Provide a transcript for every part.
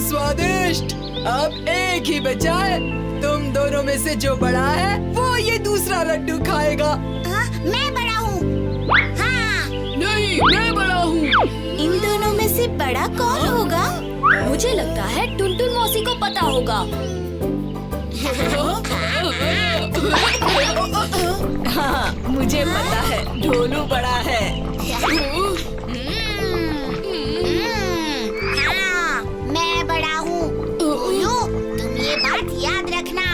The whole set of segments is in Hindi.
स्वादिष्ट। अब एक ही बचा है। तुम दोनों में से जो बड़ा है वो ये दूसरा लड्डू खाएगा। मैं बड़ा हूँ। हाँ। नहीं, मैं बड़ा हूँ। इन दोनों में से बड़ा कौन होगा? मुझे लगता है टुनटुन मौसी को पता होगा। हाँ, मुझे पता है, ढोलू बड़ा है। हाँ, मैं बड़ा हूँ। ढोलू, तुम ये बात याद रखना।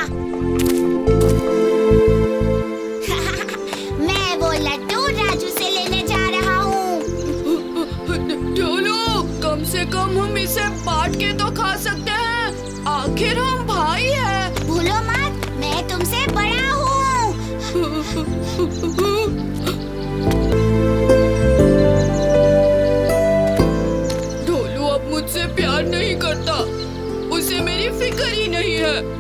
मैं वो लड्डू राजू से लेने जा रहा हूँ। ढोलू, कम से कम हम इसे बांट के तो खा सकते हैं। आखिर हम भाई हैं। भूलो मत, मैं तुमसे बड़ा हूँ। ढोलू अब मुझसे प्यार नहीं करता। उसे मेरी फिक्र ही नहीं है।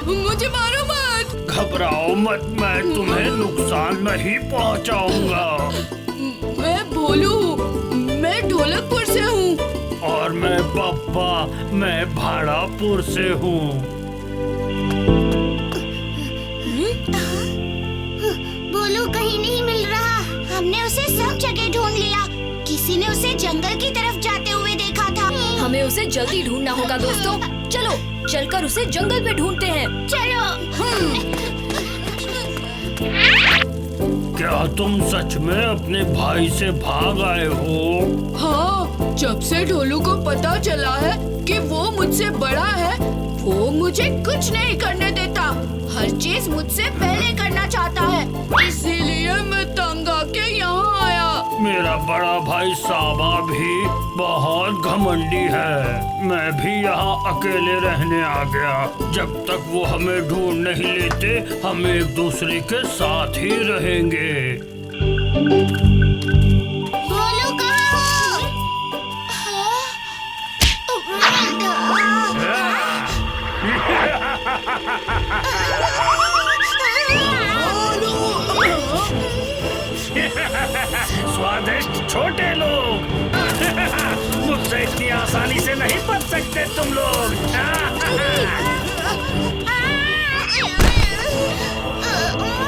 मुझे मारो मत। घबराओ मत, मैं तुम्हें नुकसान नहीं पहुंचाऊंगा। मैं भोलू, मैं ढोलकपुर से हूँ। और मैं पप्पा, मैं भाड़ापुर से हूँ। भोलू कहीं नहीं मिल रहा। हमने उसे सब जगह ढूंढ लिया। किसी ने उसे जंगल की तरफ जाते हुए देखा था। हमें उसे जल्दी ढूंढना होगा दोस्तों। चलो चलकर उसे जंगल में ढूंढते हैं। चलो। क्या तुम सच में अपने भाई से भाग आए हो? हाँ, जब से ढोलू को पता चला है कि वो मुझसे बड़ा है, वो मुझे कुछ नहीं करने देता। हर चीज मुझसे पहले करना चाहता है। इसीलिए मैं तंग आके यहाँ आया। मेरा बड़ा भाई साबा भी बहुत घमंडी है। मैं भी यहाँ अकेले रहने आ गया। जब तक वो हमें ढूंढ नहीं लेते, हम एक दूसरे के साथ ही रहेंगे। भोलू कहाँ स्वादिष्ट छोटे लोग। मुझसे इतनी आसानी से नहीं बच सकते तुम लोग।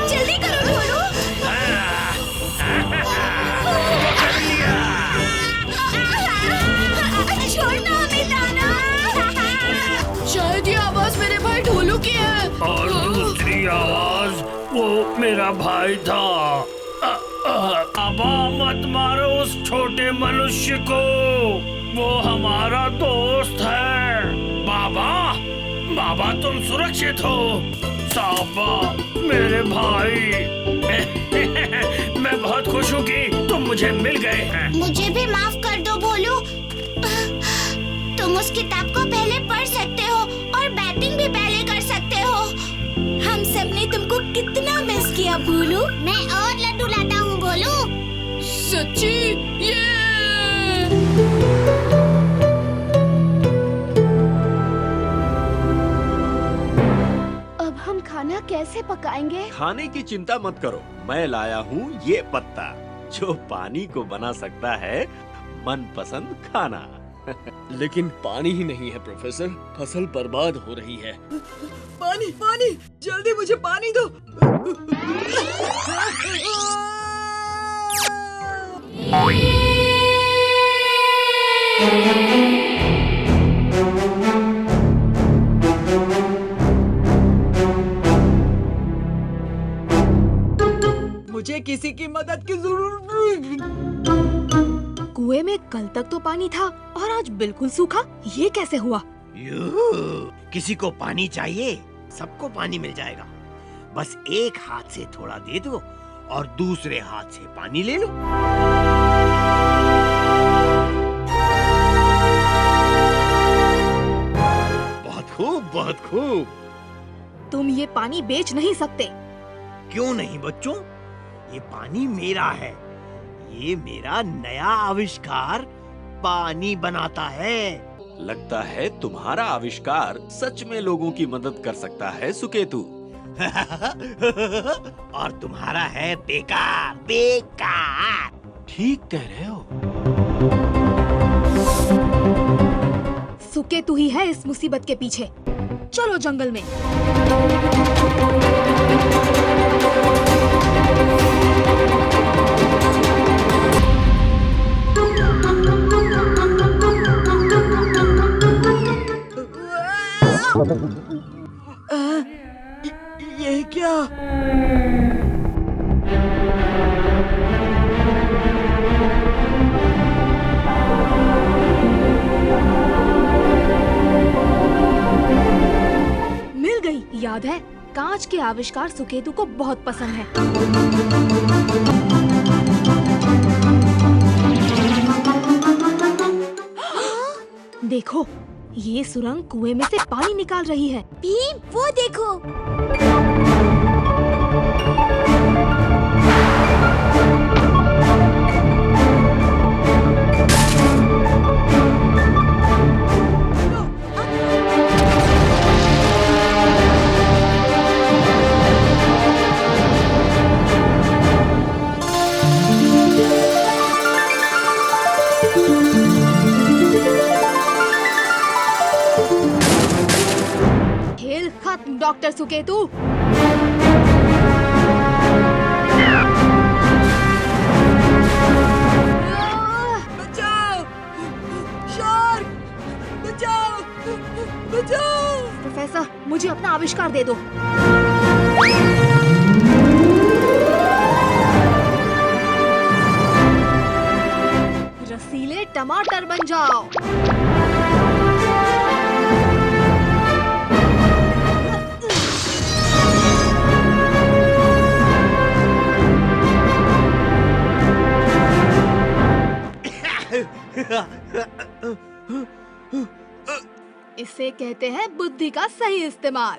जल्दी करो ढोलू। पकड़ लिया। छोड़ना हमें दाना। शायद ये आवाज मेरे भाई ढोलू की है। और दूसरी आवाज वो मेरा भाई था। अबा मत मारो उस छोटे मनुष्य को, वो हमारा दोस्त है। बाबा, बाबा तुम सुरक्षित हो। साबा मेरे भाई। मैं बहुत खुश हूँ कि तुम मुझे मिल गए हैं। मुझे भी माफ कर दो भोलू। तुम उस किताब को पहले पढ़ सकते हो और बैटिंग भी पहले कर सकते हो। हम सब ने तुमको कितना मिस किया भोलू। मैं और लड्डू लाता हूँ भोलू। सच्ची? ये अब हम खाना कैसे पकाएंगे? खाने की चिंता मत करो, मैं लाया हूँ ये पत्ता जो पानी को बना सकता है मनपसंद खाना। लेकिन पानी ही नहीं है प्रोफेसर, फसल बर्बाद हो रही है। पानी, पानी, जल्दी मुझे पानी दो। मुझे किसी की मदद की जरूरत। कुएं में कल तक तो पानी था और आज बिल्कुल सूखा। ये कैसे हुआ? किसी को पानी चाहिए? सबको पानी मिल जाएगा। बस एक हाथ से थोड़ा दे दो और दूसरे हाथ से पानी ले लो। बहुत खूब, बहुत खूब। तुम ये पानी बेच नहीं सकते। क्यों नहीं बच्चों, ये पानी मेरा है। ये मेरा नया आविष्कार पानी बनाता है। लगता है तुम्हारा आविष्कार सच में लोगों की मदद कर सकता है सुकेतु। और तुम्हारा है बेकार बेकार। ठीक कह रहे हो। सुकेतु ही है इस मुसीबत के पीछे। चलो जंगल में। ये क्या? मिल गई। याद है, कांच के आविष्कार सुकेतु को बहुत पसंद है। देखो, ये सुरंग कुएं में से पानी निकाल रही है। भीम, वो देखो। खेल खत्म डॉक्टर सुकेतु। बचाओ! शार्क! बचाओ! बचाओ! प्रोफेसर, मुझे अपना आविष्कार दे दो। रसीले टमाटर बन जाओ। इसे कहते हैं बुद्धि का सही इस्तेमाल।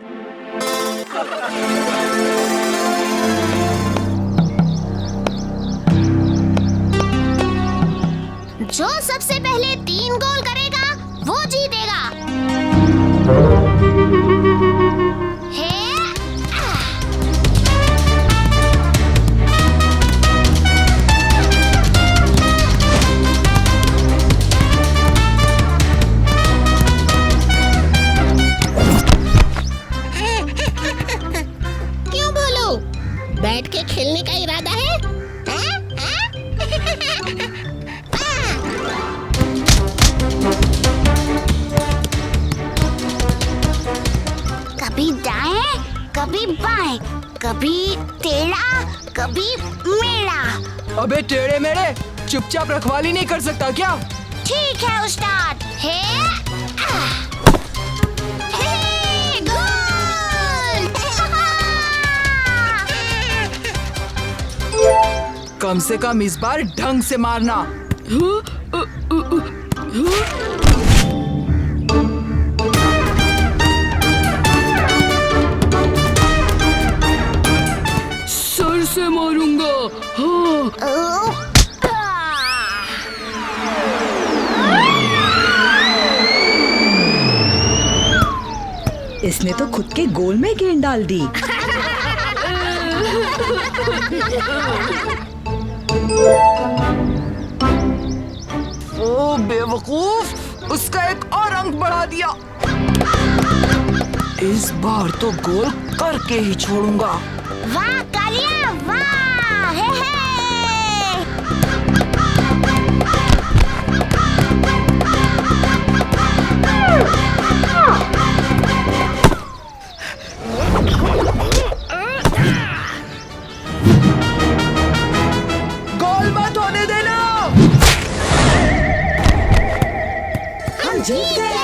जो सबसे पहले 3 गोल करेगा वो जीतेगा। क्यों बोलूं? बैठ के खेलने का इरादा है? कभी दाएं, कभी बाएं, कभी टेढ़ा, कभी मेढ़ा। अबे टेढ़े मेढ़े, चुपचाप रखवाली नहीं कर सकता क्या? ठीक है उस्ताद। कम से कम इस बार ढंग से मारना। सर से मारूंगा। हाँ। इसने तो खुद के गोल में गेंद डाल दी। ओ बेवकूफ, उसका एक और अंक बढ़ा दिया। इस बार तो गोल करके ही छोड़ूंगा। वाह कालिया, वाह! हे हे! गोल मत होने देना। हम जीत गए।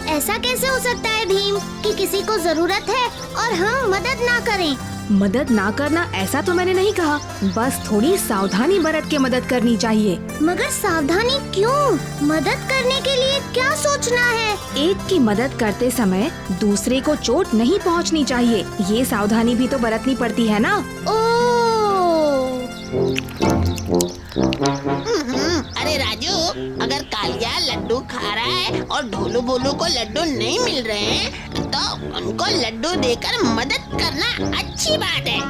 ऐसा कैसे हो सकता है भीम कि किसी को जरूरत है और हम मदद ना करें? मदद ना करना ऐसा तो मैंने नहीं कहा, बस थोड़ी सावधानी बरत के मदद करनी चाहिए। मगर सावधानी क्यों? मदद करने के लिए क्या सोचना है? एक की मदद करते समय दूसरे को चोट नहीं पहुंचनी चाहिए, ये सावधानी भी तो बरतनी पड़ती है ना। ओह! अगर कालिया लड्डू खा रहा है और ढोलू भोलू को लड्डू नहीं मिल रहे हैं, तो उनको लड्डू देकर मदद करना अच्छी बात है।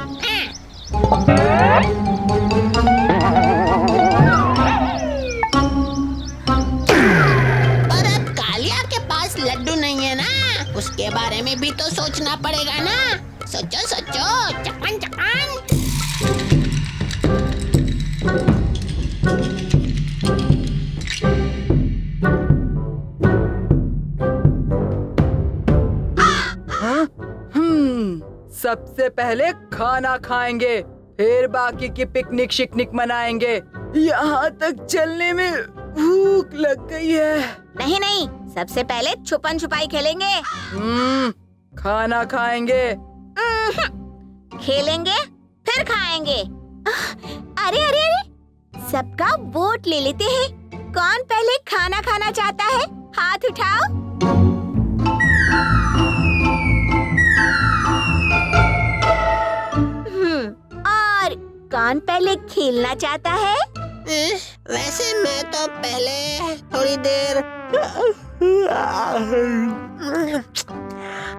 पर अब कालिया के पास लड्डू नहीं है ना, उसके बारे में भी तो सोचना पड़ेगा ना। सोचो सोचो, चकन चकन। सबसे पहले खाना खाएंगे, फिर बाकी की पिकनिक शिकनिक मनाएंगे। यहाँ तक चलने में भूख लग गई है। नहीं नहीं, सबसे पहले छुपन छुपाई खेलेंगे। खाना खाएंगे। खेलेंगे फिर खाएंगे। अरे अरे अरे, सबका वोट ले लेते हैं। कौन पहले खाना खाना चाहता है? हाथ उठाओ। और कौन पहले खेलना चाहता है? वैसे मैं तो पहले थोड़ी देर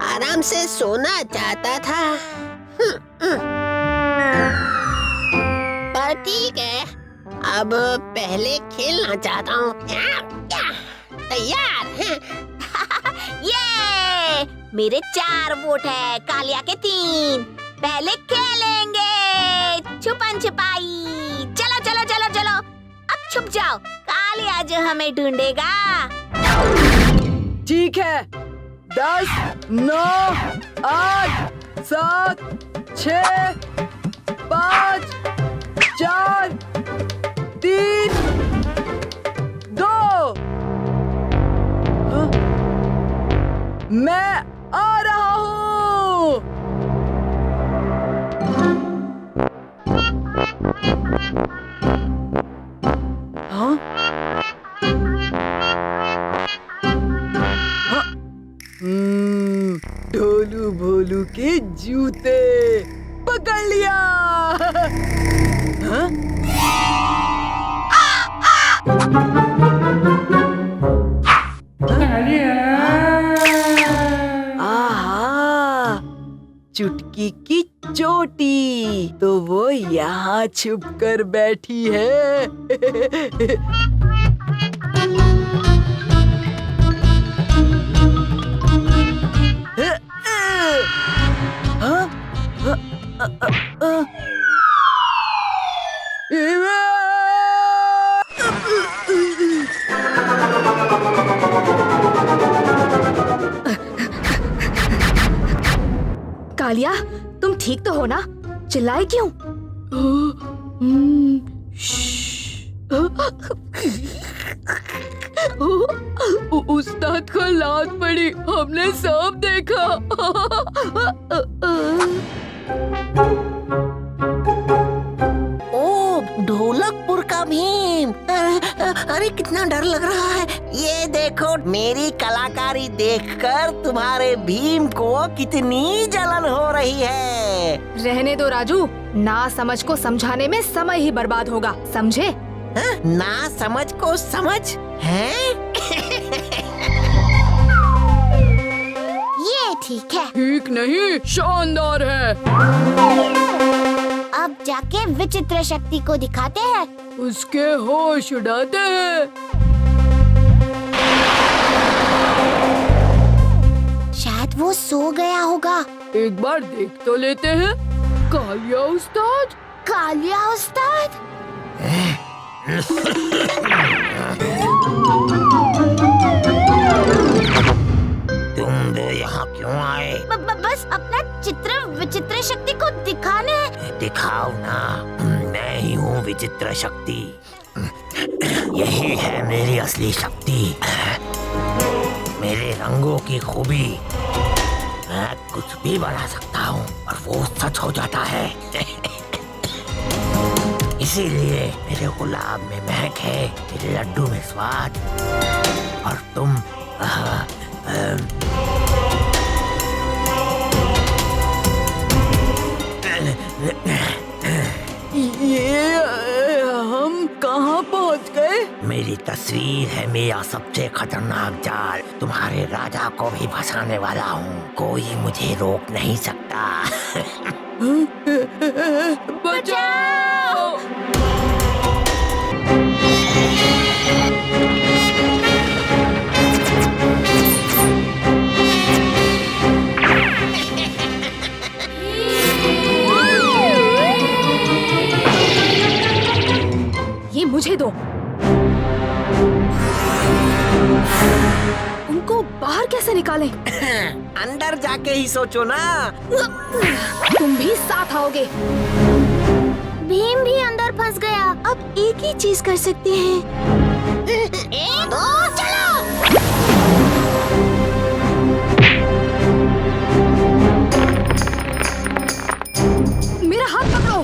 आराम से सोना चाहता था, पर ठीक है, अब पहले खेलना चाहता हूँ। तैयार हैं? ये मेरे 4 वोट है, कालिया के 3। पहले खेलेंगे छुपन छुपाई। चलो चलो चलो चलो, अब छुप जाओ, कालिया जो हमें ढूंढेगा। ठीक है। 10, 9, 8, 7, 6, 5, 4, 3, 2। मैं आ रहा हूँ। हाँ? ढोलू भोलू के जूते पकड़ लिया। हाँ? आहा, चुटकी की चोटी तो वो यहाँ छुप कर बैठी है। कालिया, तुम ठीक तो हो ना? चिल्लाए क्यों? उस्ताद को लात पड़ी, हमने सब देखा। ओ, ढोलकपुर का भीम। अरे कितना डर लग रहा है। ये देखो, मेरी कलाकारी देखकर तुम्हारे भीम को कितनी जलन हो रही है। रहने दो राजू, ना समझ को समझाने में समय ही बर्बाद होगा, समझे? ना समझ को समझ है। ये ठीक है। ठीक नहीं, शानदार है। अब जाके विचित्र शक्ति को दिखाते हैं। उसके होश उड़ाते हैं। शायद वो सो गया होगा। एक बार देख तो लेते हैं। कालिया उस्ताद। कालिया उस्ताद। तुम दो यहाँ क्यों आए? बस अपना चित्र विचित्र शक्ति को दिखाने। दिखाओ ना, मैं ही हूँ विचित्र शक्ति। यही है मेरी असली शक्ति, मेरे रंगों की खूबी। मैं कुछ भी बना सकता हूँ और वो सच हो जाता है। इसीलिए मेरे गुलाब में महक है, मेरे लड्डू में स्वाद, और तुम ये हम कहाँ पहुँच गए? मेरी तस्वीर है मेरा सबसे खतरनाक जाल। तुम्हारे राजा को भी फंसाने वाला हूँ, कोई मुझे रोक नहीं सकता। बचाओ! ये मुझे दो। उनको बाहर कैसे निकालें? अंदर जाके ही सोचो ना। तुम भी साथ आओगे। भीम भी अंदर फंस गया। अब एक ही चीज कर सकते हैं। एक दो चलो। मेरा हाथ पकड़ो।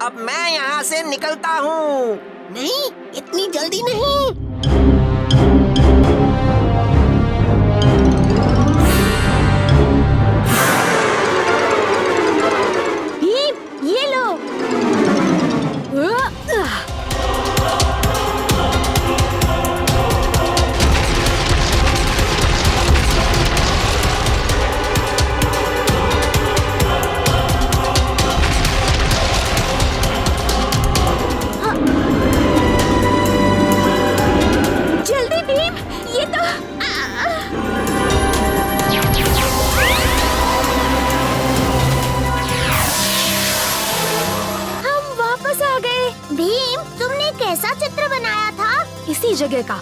अब मैं यहाँ से निकलता हूँ। नहीं, इतनी जल्दी नहीं। भीम, ये लो। जल्दी भीम, ये तो हम वापस आ गए। भीम, तुमने कैसा चित्र बनाया था? इसी जगह का।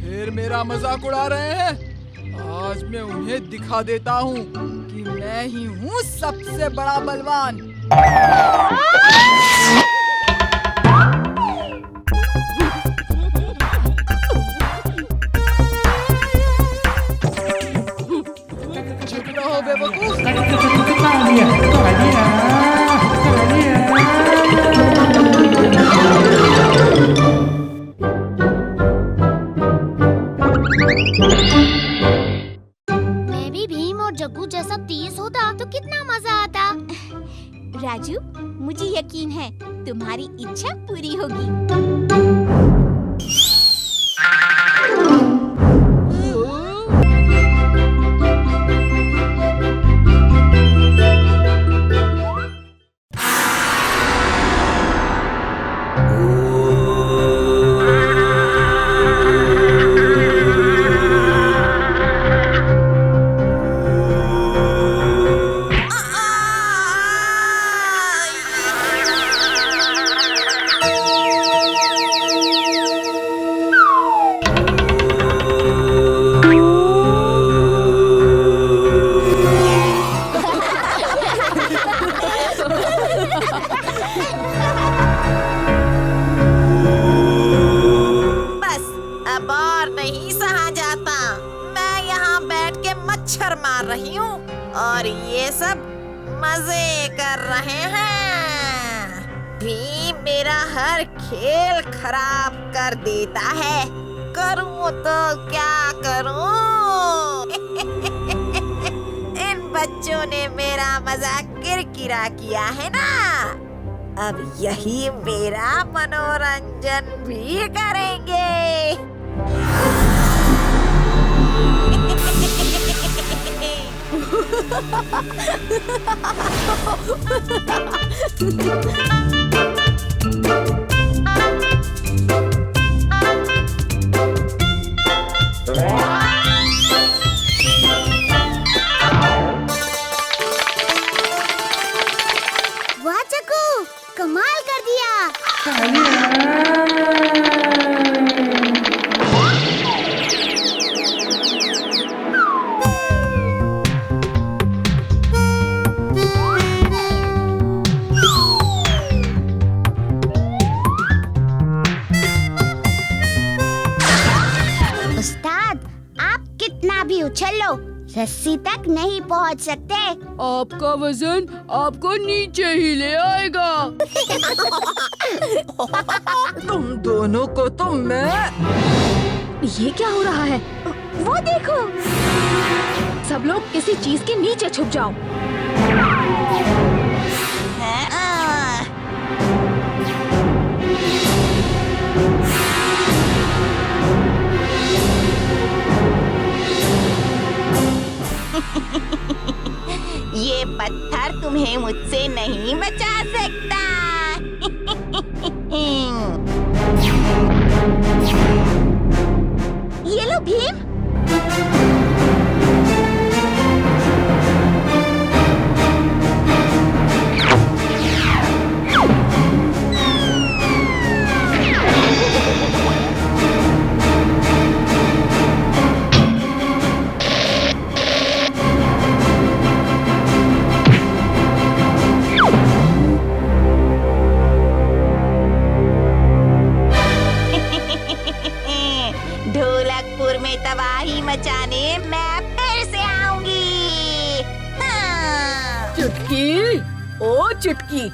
फिर मेरा मजाक उड़ा रहे हैं। आज मैं उन्हें दिखा देता हूँ कि मैं ही हूँ सबसे बड़ा बलवान। चुप रहो बेवकूफ। मैं भी भीम और जग्गू जैसा तेज होता तो कितना मजा आता। राजू, मुझे यकीन है तुम्हारी इच्छा पूरी होगी। मच्छर मार रही हूँ और ये सब मजे कर रहे हैं। भीम मेरा हर खेल खराब कर देता है। करूँ तो क्या करूँ? इन बच्चों ने मेरा मजाक किरकिरा किया है ना, अब यही मेरा मनोरंजन भी करेंगे। वाह चक्कू, कमाल कर दिया। भी उछल लो, रस्सी तक नहीं पहुंच सकते। आपका वजन आपको नीचे ही ले आएगा। तुम दोनों को तो मैं। ये क्या हो रहा है? वो देखो। सब लोग किसी चीज के नीचे छुप जाओ। ये पत्थर तुम्हें मुझसे नहीं बचा सकता। ये लो भीम। ढोलकपुर में तबाही मचाने मैं फिर से आऊंगी। हाँ। चुटकी, ओ चुटकी,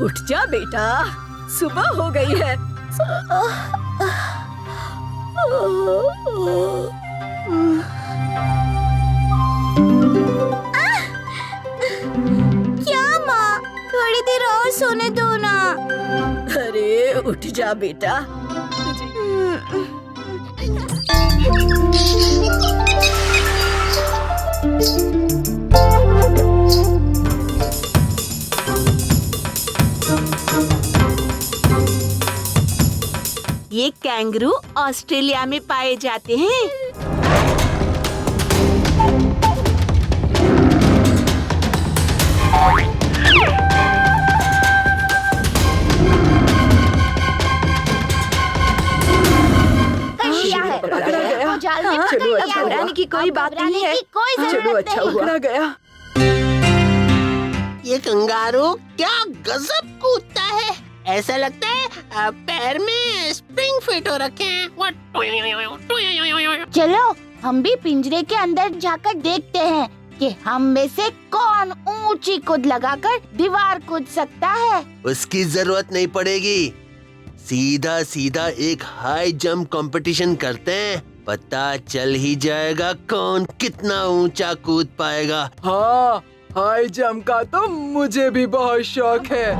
उठ जा बेटा, सुबह हो गई है। क्या माँ, थोड़ी देर और सोने दो ना। अरे उठ जा बेटा। ये कैंगरू ऑस्ट्रेलिया में पाए जाते हैं। पकड़ा गया। चलो अच्छा, घबराने की कोई बात नहीं है। चलो अच्छा हुआ। पकड़ा गया। ये कंगारू क्या गजब कूदता है, ऐसा लगता है पैर में स्प्रिंग फिट हो रखे हैं। चलो हम भी पिंजरे के अंदर जाकर देखते हैं कि हम में से कौन ऊंची कूद लगाकर दीवार कूद सकता है। उसकी जरूरत नहीं पड़ेगी, सीधा सीधा एक हाई जंप कंपटीशन करते हैं, पता चल ही जाएगा कौन कितना ऊंचा कूद पाएगा। हाँ, हाई जंप का तो मुझे भी बहुत शौक है।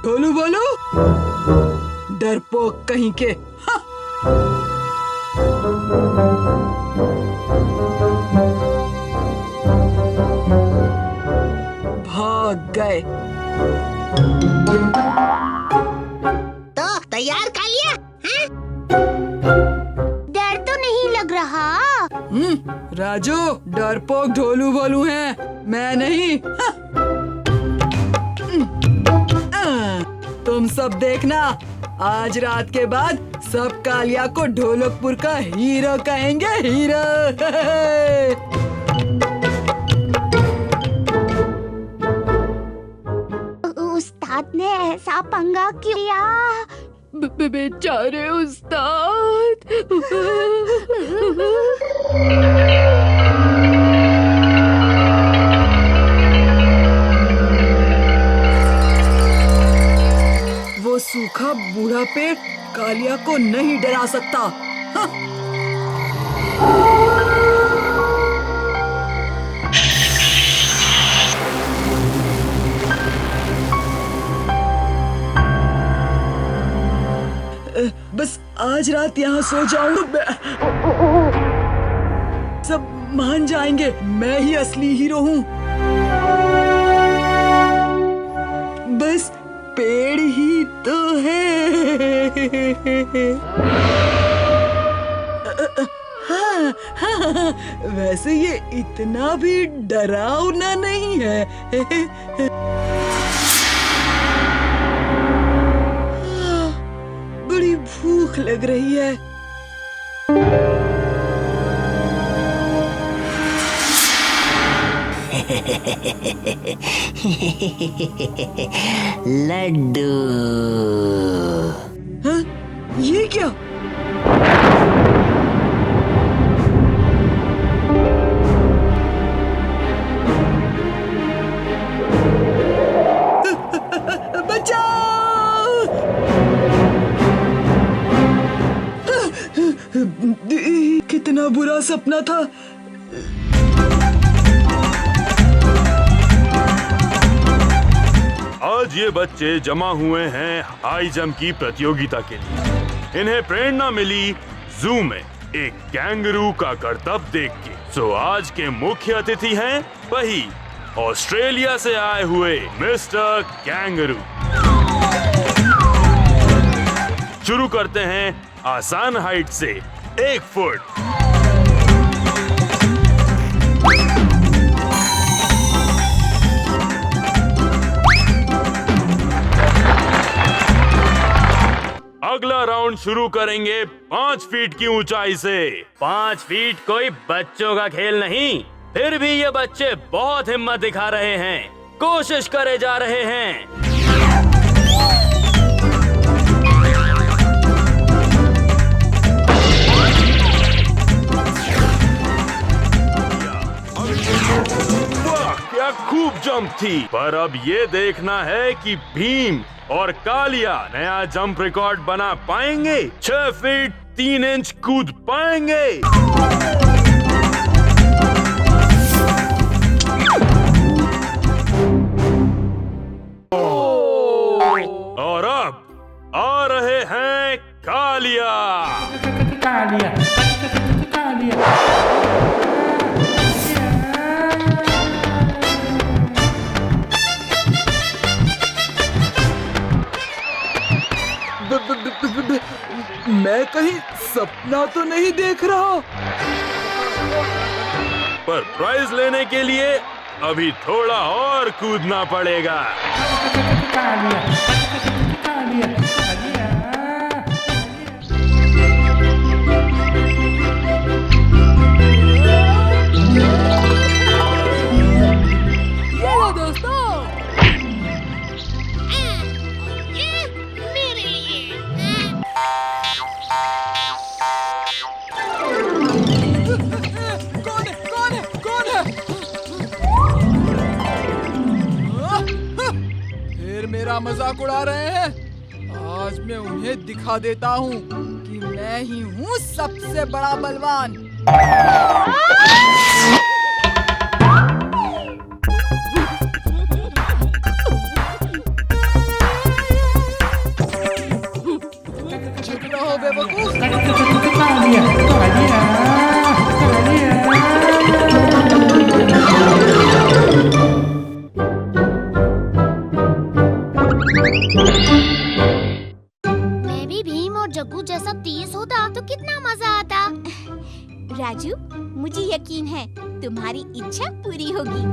ढोलू बोलू, डरपोक कहीं के। भाग गए। तो तैयार कर लिया? डर तो नहीं लग रहा। राजू, डरपोक ढोलू बोलू हैं, मैं नहीं। तुम सब देखना, आज रात के बाद सब कालिया को ढोलकपुर का हीरो कहेंगे, हीरो। उस्ताद ने ऐसा पंगा किया। बेचारे उस्ताद। वो सूखा बूढ़ा पेड़ कालिया को नहीं डरा सकता। हाँ। बस आज रात यहाँ सो जाऊं तो सब मान जाएंगे मैं ही असली हीरो हूँ। बस पेड़ ही तो है। हाँ, हाँ, वैसे ये इतना भी डरावना नहीं है। बड़ी भूख लग रही है। लड्डू। हाँ? ये क्या? कितना बुरा सपना था। आज ये बच्चे जमा हुए हैं हाई जंप की प्रतियोगिता के लिए। इन्हें प्रेरणा मिली जू में एक कैंगरू का करतब देख के। सो आज के मुख्य अतिथि हैं वही ऑस्ट्रेलिया से आए हुए मिस्टर कैंगरू। शुरू करते हैं आसान हाइट से 1 फुट। अगला राउंड शुरू करेंगे 5 फीट की ऊंचाई से। 5 फीट कोई बच्चों का खेल नहीं, फिर भी ये बच्चे बहुत हिम्मत दिखा रहे हैं, कोशिश करे जा रहे हैं। वाह, क्या खूब जंप थी। पर अब ये देखना है कि भीम और कालिया नया जंप रिकॉर्ड बना पाएंगे। 6 फीट 3 इंच कूद पाएंगे। और अब आ रहे हैं कालिया। कालिया मैं कहीं सपना तो नहीं देख रहा। पर प्राइज लेने के लिए अभी थोड़ा और कूदना पड़ेगा। मेरा मजाक उड़ा रहे हैं। आज मैं उन्हें दिखा देता हूँ कि मैं ही हूँ सबसे बड़ा बलवान। चुप रहो बेवकूफ। मैं भी भीम और जग्गू जैसा तेज होता तो कितना मजा आता। राजू, मुझे यकीन है तुम्हारी इच्छा पूरी होगी।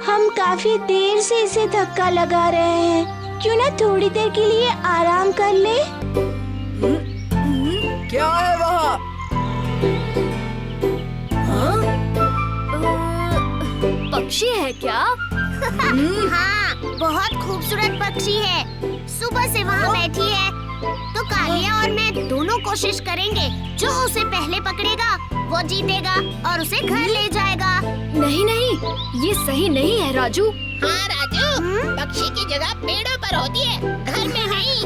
हम काफी देर से इसे धक्का लगा रहे हैं, क्यों ना थोड़ी देर के लिए आराम कर ले? क्या है वहाँ? पक्षी है क्या? हाँ, बहुत खूबसूरत पक्षी है। सुबह से वहाँ बैठी है। तो कालिया और मैं दोनों कोशिश करेंगे। जो उसे पहले पकड़ेगा वो जीतेगा और उसे घर ले जाएगा। नहीं नहीं, ये सही नहीं है राजू। हाँ राजू, पक्षी की जगह पेड़ों पर होती है, घर में नहीं।